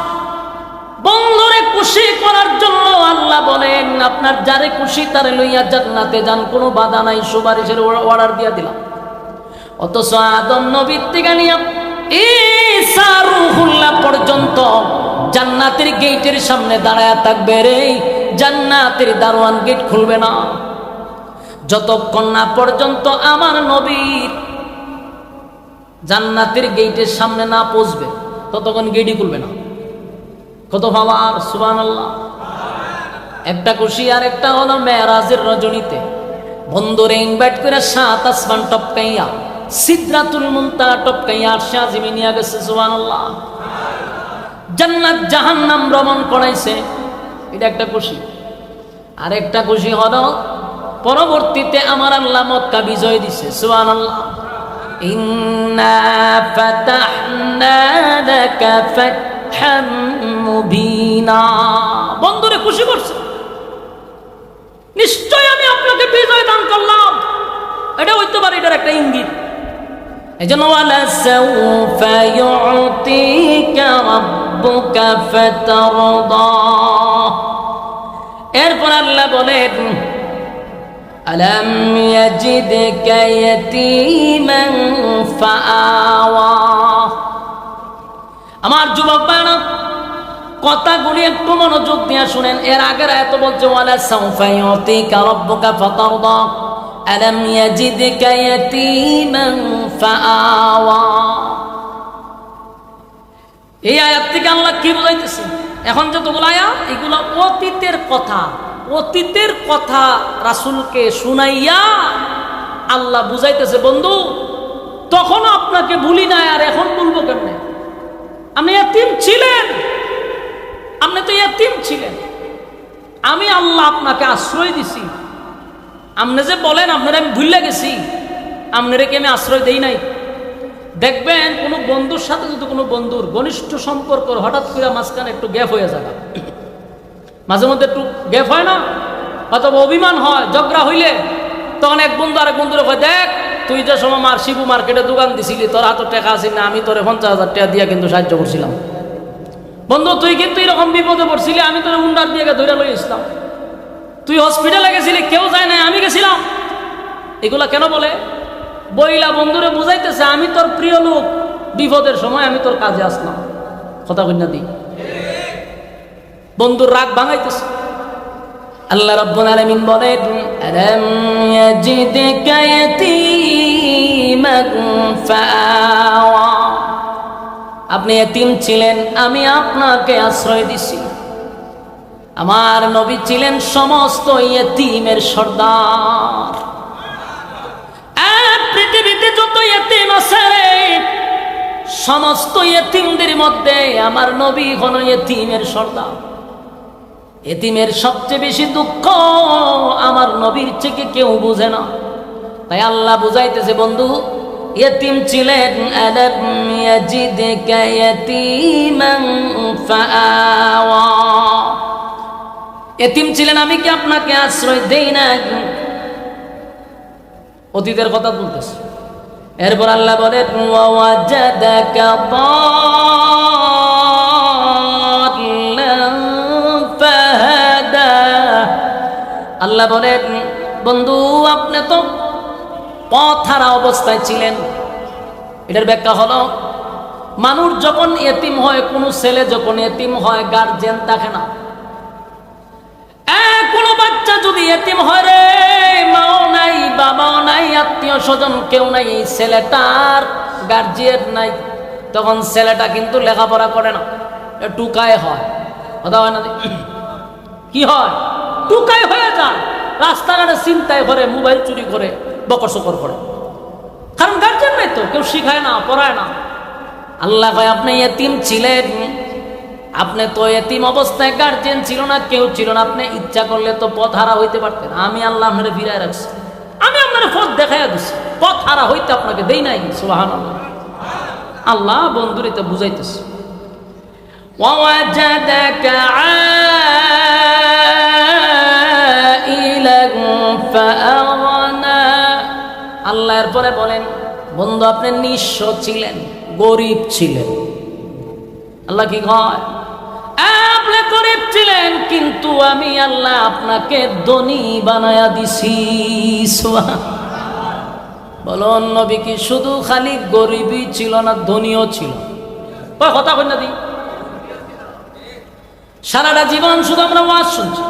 বন্ধুরে খুশি করার জন্য। আল্লাহ বলেন আপনার যারে খুশি তারে লইয়া জান্নাতে যান, কোনো বাধা নাই, সুপারিশের অর্ডার দিয়া দিলাম। অথচ আদম নবীর থেকে নিয়ে ঈসা রূহুল্লাহ পর্যন্ত জান্নাতের গেটের সামনে দাঁড়ায় থাকবে রে, জান্নাতের দারোয়ান গেট খুলবে না যতক্ষণ না পর্যন্ত আমার নবীর জান্নাতের গেটের সামনে না পৌঁছবে, ততক্ষণ গেটই খুলবে না। কত ভাবার! সুবহানাল্লাহ। একটা খুশি আর একটা হলো মেরাজের রজনীতে বন্ধুরে ইনভাইট করে 7 আসমান টপকাইয়া সিদরাতুল মুনতাহা টপকাইয়া আরশে আজিমে নিয়ে গেছে। সুবহানাল্লাহ। জান্নাত জাহান্নাম ভ্রমণ করাইছে, এটা একটা খুশি। আর একটা খুশি হলো পরবর্তীতে আমার আল্লাহ মক্কা বিজয় দিছে। সুবহানাল্লাহ। ইন্না ফাতাহনা লাকা ফাতহাম মুবিনা। বন্ধুরে খুশি করছে, নিশ্চয় আমি আপনাকে বিজয় দান করলাম, এটা হইতে পারে এটার একটা ইঙ্গিত। এজন্য ওয়ালা সাউফা ইউতিকা রাব্বুকা ফাতারদা। এরপর আল্লাহ বলেন আলাম ইয়াজিদকা ইয়াতীমান ফাআওয়া। আমার যুবক ভাইরা কথাগুলি একটু মনোযোগ দিয়ে শুনেন। এর আগের আয়াত বলছে ওয়ালা সাউফা ইউতিকা রাব্বুকা ফাতারদা আলাম ইয়াজিদকা ইয়াতীমান ফাআওয়া। এই আয়াত থেকে আল্লাহ কি বুঝাইতেছে? এখন যতগুলো আয়াত এগুলো অতীতের কথা, অতীতের কথা রাসূলকে শুনাইয়া আল্লাহ বুঝাইতেছে বন্ধু তখনও আপনাকে ভুলি নাই, আর এখন বলবো কেমনে? আপনি এতিম ছিলেন, আপনি তো এতিম ছিলেন, আমি আল্লাহ আপনাকে আশ্রয় দিছি। আপনি যে বলেন আপনারা আমি ভুলে গেছি, আপনারা কি আমি আশ্রয় দেই নাই? দেখবেন কোনো বন্ধুর সাথে যদি কোনো বন্ধুর ঘনিষ্ঠ সম্পর্ক হঠাৎ করে মাঝখানে একটু গ্যাপ হয়ে যাবে, মাঝে মধ্যে একটু গ্যাপ হয় না, অথবা অভিমান হয়, ঝগড়া হইলে তখন এক বন্ধু আরেক বন্ধুরে কয়, দেখ তুই যে সময় শিবু মার্কেটে দোকান দিছিলি, তোর হাতে টাকা আছে না, আমি তোরে 50,000 টাকা দিয়ে কিন্তু সাহায্য করছিলাম। বন্ধু তুই কিন্তু এরকম বিপদে পড়ছিলি, আমি তোর হুন্ডার দিয়ে ধরে লই আসলাম। তুই হসপিটালে গেছিলি, কেউ যায় নাই, আমি গেছিলাম। এগুলা কেন বলে? বইলা বন্ধুরে বুঝাইতেছে আমি তোর প্রিয় লোক, বিপদের সময় আমি তোর কাজে আসলাম। কথা কইনা দি বন্ধুর রাগ ভাঙাইতেছে। আল্লাহ রাব্বুল আলামিন বলেন, আলাম ইয়াজিদকা ইয়াতীমান ফাআওয়া, আপনি এতিম ছিলেন, আমি আপনাকে আশ্রয় দিছি। আমার নবী ছিলেন সমস্ত ইয়েতিমের সর্দার। পৃথিবীতে যত ইয়েতিম আছে, সমস্ত ইয়েতিমদের মধ্যে আমার নবী হলো ইয়েতিমের সর্দার। এতিমের সবচেয়ে বেশি দুঃখ আমার নবীর থেকে কেউ বুঝে না। তাই আল্লাহ বুঝাইতেছে, বন্ধু ইয়েতিম ছিলেন, আলাম ইয়াজিদকা ইয়াতীমান ফাআওয়া, এতিম ছিলেন, আমি কি আপনাকে আশ্রয় দেই না? অতীতের কথা বলতেছে। এরপর আল্লাহ বলেন, ওয়াজাদাকা দাল্লান ফাহাদা, আল্লাহ বলেন বন্ধু আপনি তো পথহারা অবস্থায় ছিলেন। এটার ব্যাখ্যা হলো, মানুষ যখন এতিম হয়, কোনো ছেলে যখন এতিম হয়, গার্জিয়ান থাকে না। কোনো বাচ্চা যদি এতিম হয় রে, মাও নাই, বাবাও নাই, আত্মীয় স্বজন কেউ নাই, এই ছেলেটার গার্জিয়ান নাই, তখন ছেলেটা কিন্তু লেখাপড়া করে না, টুকায় হয়। কথা হয় না? কি হয়? টুকায় হয়ে যায়, রাস্তাঘাটে চিন্তায় করে, মোবাইল চুরি করে, বকর সকর করে, কারণ গার্জিয়ান নাই তো, কেউ শিখায় না, পড়ায় না। আল্লাহ কয় আপনি এতিম ছিলেন, আপনি তো এতিম অবস্থায় গার্জিয়ান ছিল না, কেউ ছিল না, আপনি ইচ্ছা করলে তো পথ হারা হইতে পারতেন। আমি আল্লাহ আপনারে ফিরায় রাখছি, আমি আপনার পথ দেখাইয়া দিচ্ছি, পথ হারা হইতে আপনাকে দেই নাই। সুবহানাল্লাহ। আল্লাহ বন্ধুরিতে বুঝাইতেছে, ওয়াজাদাকা আইলান ফাআগনা, আল্লাহ এরপরে বলেন, বন্ধু আপনি নিঃস্ব ছিলেন, গরিব ছিলেন। আল্লাহ কি কয়? আপনি গরিব ছিলেন, কিন্তু আমি আল্লাহ আপনাকে ধনী বানায়া দিছি। বলুন, নবী কি শুধু খালি গরিবই ছিল না, ধনীও ছিল? কথা কই না দি, সারাটা জীবন শুধু আমরা ওয়াজ শুনছি।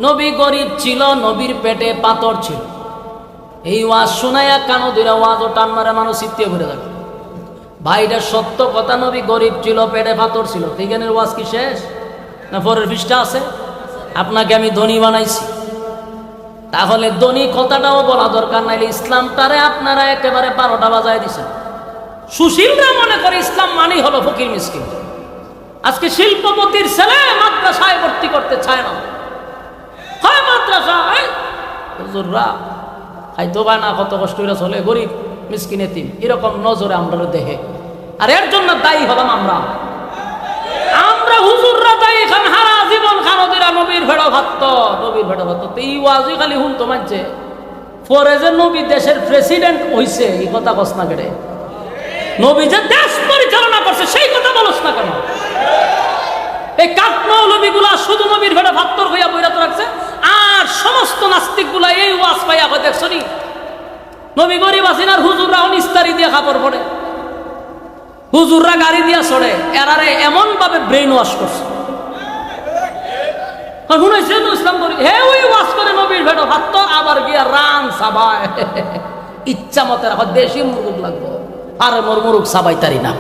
নবী গরিব ছিল, নবীর পেটে পাথর ছিল, এই ওয়াজ শোনায়া কানো দুইরা ওয়াজও টান মারে, মানুষ চিত্তে ঘুরে যাবে। ভাইটা সত্য কথা, নবী গরিব ছিল, পেটে পাথর ছিল। এইখানের ওয়াজ কি শেষ না পরের পৃষ্ঠা আছে? আপনাকে আমি ধনী বানাইছি, তাহলে ধনী কথাটাও বলা দরকার নাইলে ইসলামটারে আপনারা একেবারে 12টা বাজায় দিছেন। সুশীলরা মনে করে ইসলাম মানেই হলো ফকির মিসকিন। আজকে শিল্পপতির ছেলে মাদ্রাসায় ভর্তি করতে চায় না, হয় মাদ্রাসায় হুজুররা খাইতো বা না, কত কষ্ট করে চলে, গরিব মিসকিন এতিম, এরকম নজরে আমরা দেখে। আর এর জন্য দায়ী হলাম আমরা হুজুররা দায়ী। খান হারা জীবন খানদিরা নবীর ভেড়া ভাত, নবীর ভেড়া ভাত। এই ওয়াজই খালি হুন তো মানছে, পরে যে নবী দেশের প্রেসিডেন্ট হইছে এই কথা কস না কেটে, নবী যে দেশ পরিচালনা করছে সেই কথা বলস না কেন? এই কাঠমৌলবী গুলা শুধু নবীর ভেড়া ভাত্তর হইয়া বইরাত রাখছে, আর সমস্ত নাস্তিক গুলা এই ওয়াজ পাইয়া হয় দেখছো নি, নবী গরিব আছেন আর হুজুররা নিস্তারি দিয়ে কাপড় পরে, হুজুররা গাড়ি দিয়া চড়ে, এরারে এমন ভাবে ব্রেইন ওয়াশ করছে। শুনেছেন ইসলাম করি, হে ওই ওয়াজ করে নবীর ভেড়া ভাত্তর, আবার গিয়া রান সাবায় ইচ্ছা মতে রাখো, দেশি মুরুগ লাগবো, আর মোর মুরুগ সাবাই তারি না,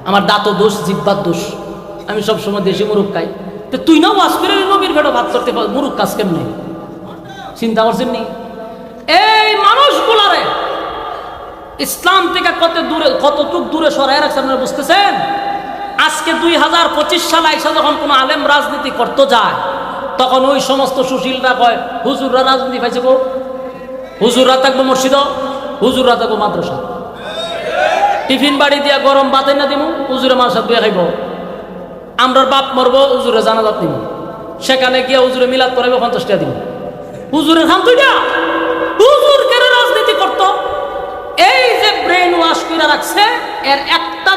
আমার দাঁতও দোষ, জিব্বার দোষ, আমি সবসময় দেশি মুরুগ খাই। তো তুই না ওয়াজ করে নবীর ভেড়া ভাত করতে পার, মুরুগ কাজ কেমনি? চিন্তা করছেন নি? এই মানুষগুলারে ইসলাম থেকে কতটুক দূরে সরাই রাখছে আপনারা বুঝতেছেন? আজকে 2025 সালে আইসা যখন কোনো আলেম রাজনীতি করতে যায়, তখন ওই সমস্ত সুশীলরা কয় হুজুররা রাজনীতি পাইছে গো, হুজুররা থাকবো মসজিদ, হুজুররা থাকবো মাদ্রাসা, টিফিন বাড়ি দিয়া গরম ভাত না দিব, হুজুরে মাসা দিয়ে খাইব, আমরার বাপ মরবো, হুজুরে জানাজাত দিব, সেখানে গিয়ে হুজুরে মিলাদ করাইবো 50 টাকা দিব। হুজুরের খাম তুই না, হুজুর কেন রাজনীতি করতো? এই যে ব্রেন ওয়াশ করে রাখছে, এর একটা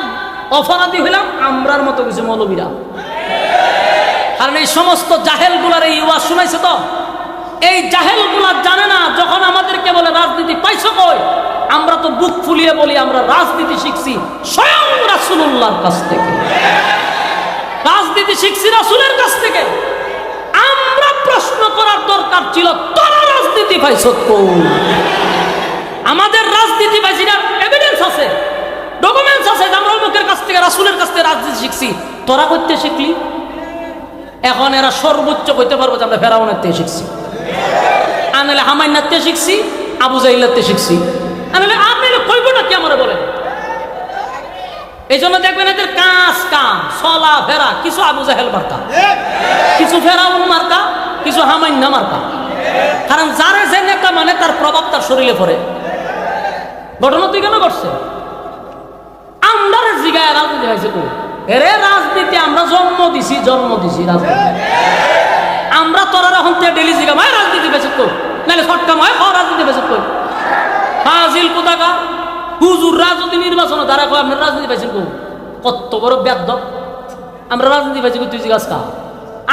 অপরাধী হইলাম আমরার মতো কিছু মৌলবীরা। কারণ এই সমস্ত জাহেল গুলার এই ওয়াজ শুনাইছে তো, এই জাহেল গুলা জানে না যখন আমাদেরকে বলে রাজনীতি পাইছো কই, আমরা তো বুক ফুলিয়ে বলি আমরা রাজনীতি শিখছি স্বয়ং রাসূলুল্লাহর কাছ থেকে, রাজনীতি শিখছি রাসূলের কাছ থেকে। আমরা প্রশ্ন করার দরকার ছিল তোরা রাজনীতি পাইছো কই? আমাদের রাজনীতি পাইছিনার এভিডেন্স আছে, ডকুমেন্টস আছে, আমরা অমুকের কাছ থেকে রাসূলের কাছ থেকে রাজনীতি শিখছি। তোরা করতে শিখলি? এখন এরা সর্বোচ্চ কইতে পারবো যে আমরা ফেরাউনের থেকে শিখছি, আনালে হামাইনার থেকে শিখছি, আবু জাহিলের থেকে শিখছি, আনালে আপনি কইব না কি আমারে বলেন? এই জন্য দেখবেন এদের কাজ কাম চলা ফেরা কিছু আবু জাহেল মার্কা, কিছু ফেরাউন মার্কা, কিছু হামাইন্না মার্কা। কারণ যারে যে নেতা মানে তার প্রভাব তার শরীরে পড়ে। ঘটনা তুই কেন করছে? আমরা জিগায় রাজনীতি হয়েছে কো? এরে রাজনীতি আমরা জন্ম দিছি রাজনীতি। আমরা তোরা এখন ডেলি জিগা ভাই রাজনীতি বেঁচে কো, নাহলে ফটকা হয় রাজনীতি বেঁচে কো। ফাজিল কোথাকা হুজুর রাজনীতি নির্বাচন তারা কয় আপনার রাজনীতি পাইছেন কো? কত বড় বেদ্দপ! আমরা রাজনীতি পাইছি তুই জিজ্ঞাস কা?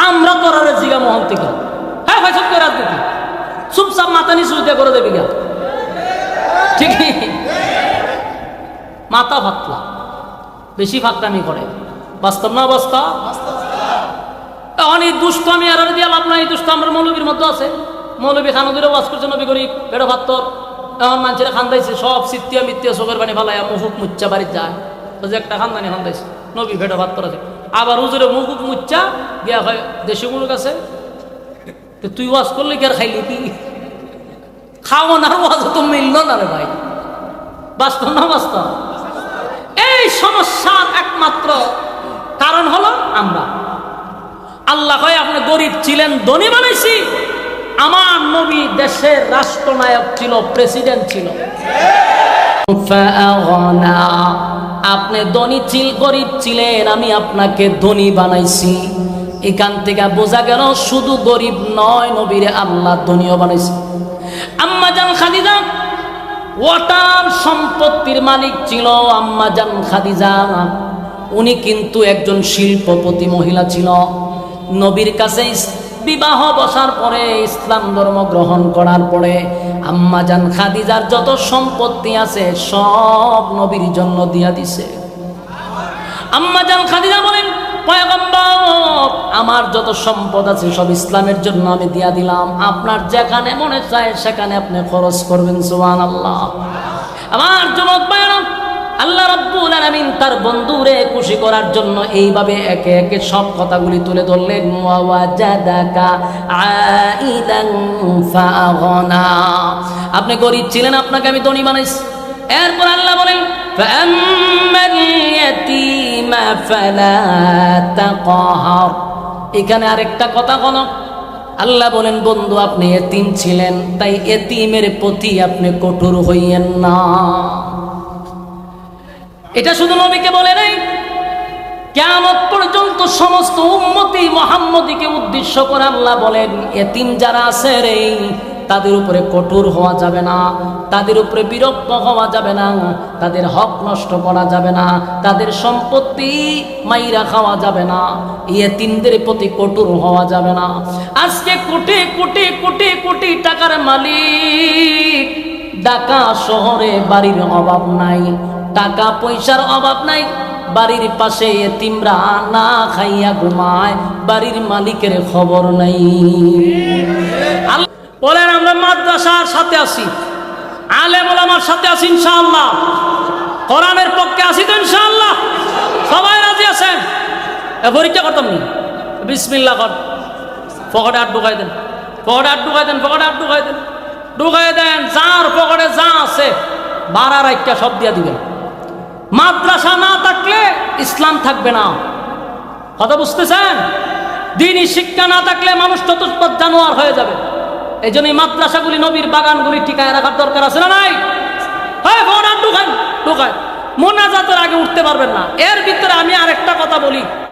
আমরা তোরা জিগা মোহন থেকে হ্যাঁ ভাই সব রাজনীতি চুপচাপ মাথা নিচু দিয়ে করে দেবি গা, ঠিক মাথা ফাতলা, বেশি ফাঁকটামি করে। বাস্তব না বাস্তব? অনেক দুষ্ট আমি আর দিয়ে লাভ নাই, দুষ্ট আমরা মৌলবীর মধ্যে আছে। মৌলবী খানদের ওয়াজ করছে নবী গরিব পেটে ভাত্তর, এখন মানুষেরা খান্দাইছে সব সিত্তিয়া মিত্তিয়া চোখের পানি ফালাইয়া মুহুক মুচ্চা বাড়ির যায়, তো যে একটা খানদানি খান্দাইছে নবী পেটে ভাত্তর আছে। আবার হুজুরে মুহুক মুচ্চা গিয়া হয় দেশি মুরুক আছে, তুই ওয়াজ করলে কি আর খাইলি কি? খাওয়ানোর ওয়াজ তো মিলল না রে ভাই, বাস্তব না বাস্তব? এই সমস্যার একমাত্র কারণ হলো আমরা। আল্লাহ কয় আপনি গরিব ছিলেন ধনী বানাইছি। আমার নবী দেশের রাষ্ট্রনায়ক ছিল, প্রেসিডেন্ট ছিল। আপনি ধনী গরিব ছিলেন, আমি আপনাকে ধনী বানাইছি। এখান থেকে বোঝা গেল শুধু গরিব নয়, নবীরে আল্লাহ ধনীও বানাইছে। আম্মা জান খাদিজা ওয়াটার সম্পত্তির মালিক ছিল। আম্মা জান খাদিজা উনি কিন্তু একজন শিল্পপতি মহিলা ছিল। নবীর কাছে বিবাহ বসার পরে, ইসলাম ধর্ম গ্রহণ করার পরে আম্মা জান খাদিজার যত সম্পত্তি আছে সব নবীর জন্য দিয়া দিছে। আম্মা জান খাদিজা বলেন, পয়গম্বর আমার যত সম্পদ আছে সব ইসলামের জন্য আমি দিয়া দিলাম, আপনার যেখানে মনে চায় সেখানে আপনি খরচ করবেন। সুবহানাল্লাহ। আমার যুবক ভাইরা, আল্লাহ রাব্বুল আলামিন তার বন্ধুরে খুশি করার জন্য এইভাবে একে একে সব কথাগুলি তুলে ধরলেন। ওয়াজাদাকা আইদান ফাগনা, আপনি গরিব ছিলেন, আপনাকে আমি ধনী বানাইছি। এরপর আল্লাহ বলেন, ফাআম্মাল ইয়াতীমা ফালা তাকহার। এখানে আরেকটা কথা হলো, আল্লাহ বলেন বন্ধু আপনি এতিম ছিলেন, তাই এতিমের প্রতি আপনি কঠোর হইয়েন না। এটা শুধু নবীকে বলে নাই, কিয়ামত পর্যন্ত সমস্ত উম্মতি মুহাম্মদীকে উদ্দেশ্য করে আল্লাহ বলেন, এতিম যারা আছে রে তাদের উপরে কঠোর হওয়া যাবে না, তাদের উপরে বিরক্ত হওয়া যাবে না, তাদের হক নষ্ট করা যাবে না, তাদের সম্পত্তি মাইরা খাওয়া যাবে না, এতিমদের প্রতি কঠোর হওয়া যাবে না। আজকে কোটি কোটি কোটি কোটি টাকার মালিক, ঢাকা শহরে বাড়ির অভাব নাই, টাকা পয়সার অভাব নাই, বাড়ির পাশে এতিমরা না খাইয়া ঘুমায়, বাড়ির মালিকের খবর নাই। বলেন আমরা মাদ্রাসার সাথে আছি, আলেম ওলামার সাথে আছি ইনশাআল্লাহ, কোরআনের পক্ষে আছি তো ইনশাআল্লাহ। সবাই রাজি আছেন? পরীক্ষা করতাম নি, বিসমিল্লাহ কর, পকেটে হাত ঢুকাই দেন, পকেটে হাত ঢুকাই দেন, পকেটে হাত ঢুকাই দেন, ঢুকাই দেন। যার পকেটে যা আছে বাড়ার একটা সব দিয়া দিবেন। মাদ্রাসা না থাকলে ইসলাম থাকবে না, কথা বুঝতেছেন? দ্বীনি শিক্ষা না থাকলে মানুষ চতুষ্পদ জানোয়ার হয়ে যাবে। এই জন্য মাদ্রাসাগুলি, নবীর বাগানগুলি টিকায় রাখার দরকার আছে না নাই? হ্যাঁ, ঢুকায় মোনাজাতের আগে উঠতে পারবেন না। এর ভিতরে আমি আরেকটা কথা বলি,